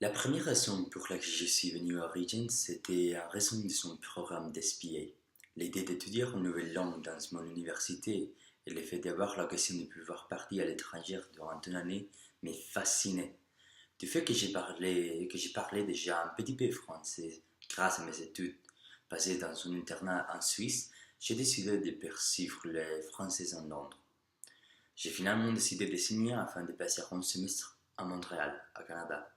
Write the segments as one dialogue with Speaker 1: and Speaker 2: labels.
Speaker 1: La première raison pour laquelle je suis venu à Regent, c'était en raison de son programme d'SPA. L'idée d'étudier une nouvelle langue dans mon université et le fait d'avoir l'occasion de pouvoir partir à l'étranger durant une année me fascinait. Du fait que j'ai parlé déjà un petit peu français grâce à mes études passées dans un internat en Suisse, j'ai décidé de poursuivre le français en Londres. J'ai finalement décidé de signer afin de passer un semestre à Montréal, au Canada.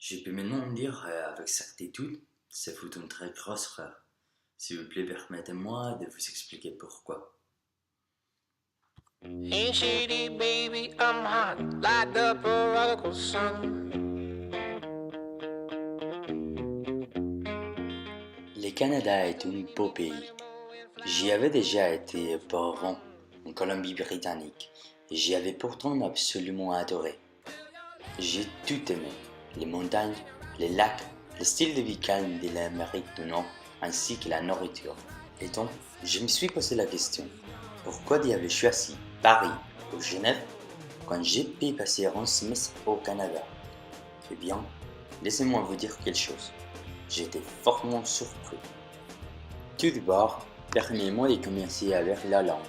Speaker 1: Je peux maintenant dire avec certitude, c'est fut une très grosse erreur. S'il vous plaît, permettez-moi de vous expliquer pourquoi.
Speaker 2: Hey shady baby, I'm hot like the prodigal son.
Speaker 1: Le Canada est un beau pays. J'y avais déjà été auparavant en Colombie-Britannique et j'y avais pourtant absolument adoré. J'ai tout aimé, les montagnes, les lacs, le style de vie calme de l'Amérique du Nord ainsi que la nourriture. Et donc, je me suis posé la question, pourquoi j'avais choisi Paris ou Genève quand j'ai pu passer un semestre au Canada? Eh bien, laissez-moi vous dire quelque chose. J'étais fortement surpris. Tout d'abord, permettez-moi de commencer avec la langue.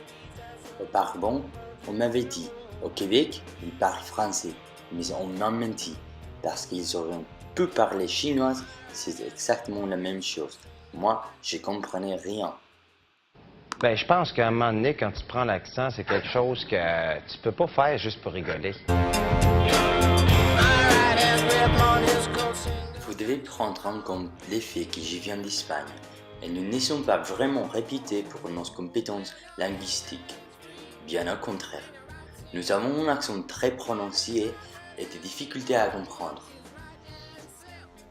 Speaker 1: Auparavant, on m'avait dit, au Québec, ils parlent français, mais on m'a menti, parce qu'ils auraient pu parler chinois, c'est exactement la même chose. Moi, je comprenais rien.
Speaker 3: Ben, je pense qu'à un moment donné, quand tu prends l'accent, c'est quelque chose que tu peux pas faire juste pour rigoler.
Speaker 1: Vous devez prendre en compte l'effet que je viens d'Espagne, et nous ne sommes pas vraiment réputés pour nos compétences linguistiques. Bien au contraire, nous avons un accent très prononcé et des difficultés à comprendre.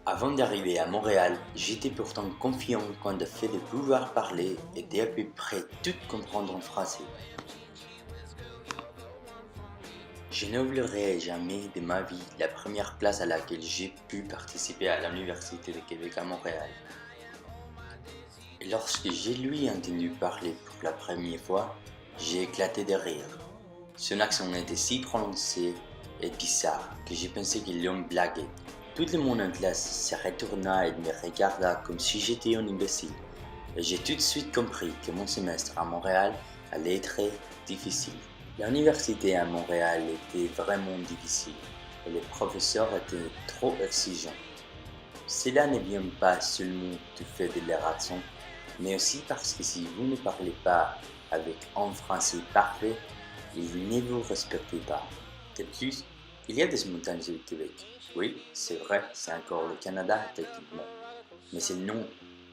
Speaker 1: Avant d'arriver à Montréal, j'étais pourtant confiant quant au fait de pouvoir parler et d'à peu près tout comprendre en français. Je n'oublierai jamais de ma vie la première place à laquelle j'ai pu participer à l'Université de Québec à Montréal. Et lorsque j'ai lui entendu parler pour la première fois, j'ai éclaté de rire. Son accent était si prononcé et bizarre que j'ai pensé qu'il l'homme blaguait. Tout le monde en classe se retourna et me regarda comme si j'étais un imbécile. Et j'ai tout de suite compris que mon semestre à Montréal allait être très difficile. L'université à Montréal était vraiment difficile et les professeurs étaient trop exigeants. Cela ne vient pas seulement du fait de leur accent, mais aussi parce que si vous ne parlez pas avec un français parfait, ils ne vous respectent pas. De plus, il y a des montagnes au Québec. Oui, c'est vrai, c'est encore le Canada effectivement, mais elles n'ont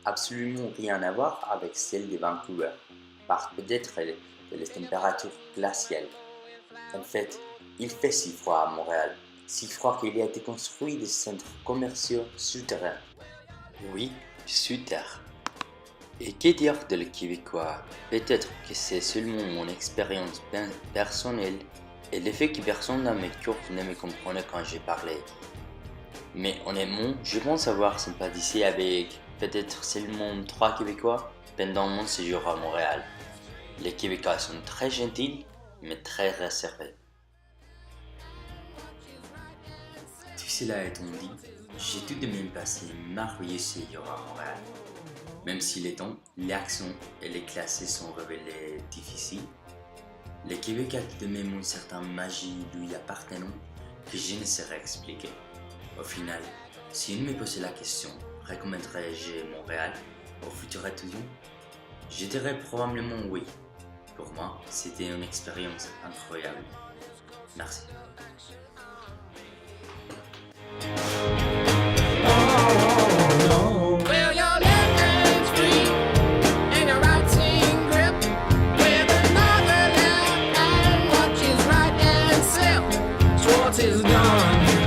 Speaker 1: absolument rien à voir avec celles de Vancouver, par peut-être les températures glaciales. En fait, il fait si froid à Montréal, si froid qu'il a été construit des centres commerciaux souterrains. Oui, sous terre. Et que dire de le québécois? Peut-être que c'est seulement mon expérience personnelle et le fait que personne dans mes cours ne me comprenait quand j'ai parlé. Mais honnêtement, je pense avoir sympathisé avec peut-être seulement 3 Québécois pendant mon séjour à Montréal. Les Québécois sont très gentils, mais très réservés. Tout cela étant dit, j'ai tout de même passé un merveilleux séjour à Montréal. Même si les temps, l'accent et les classes sont révélés difficiles, le Québec a tout de même une certaine magie lui appartenant que je ne saurais expliquer. Au final, si on me posait la question, recommanderais-je Montréal aux futurs étudiants? Je dirais probablement oui. Pour moi, c'était une expérience incroyable. Merci.
Speaker 2: Well, your left hand's free and your right hand grip with another left hand watches right and slip. Schwartz is gone.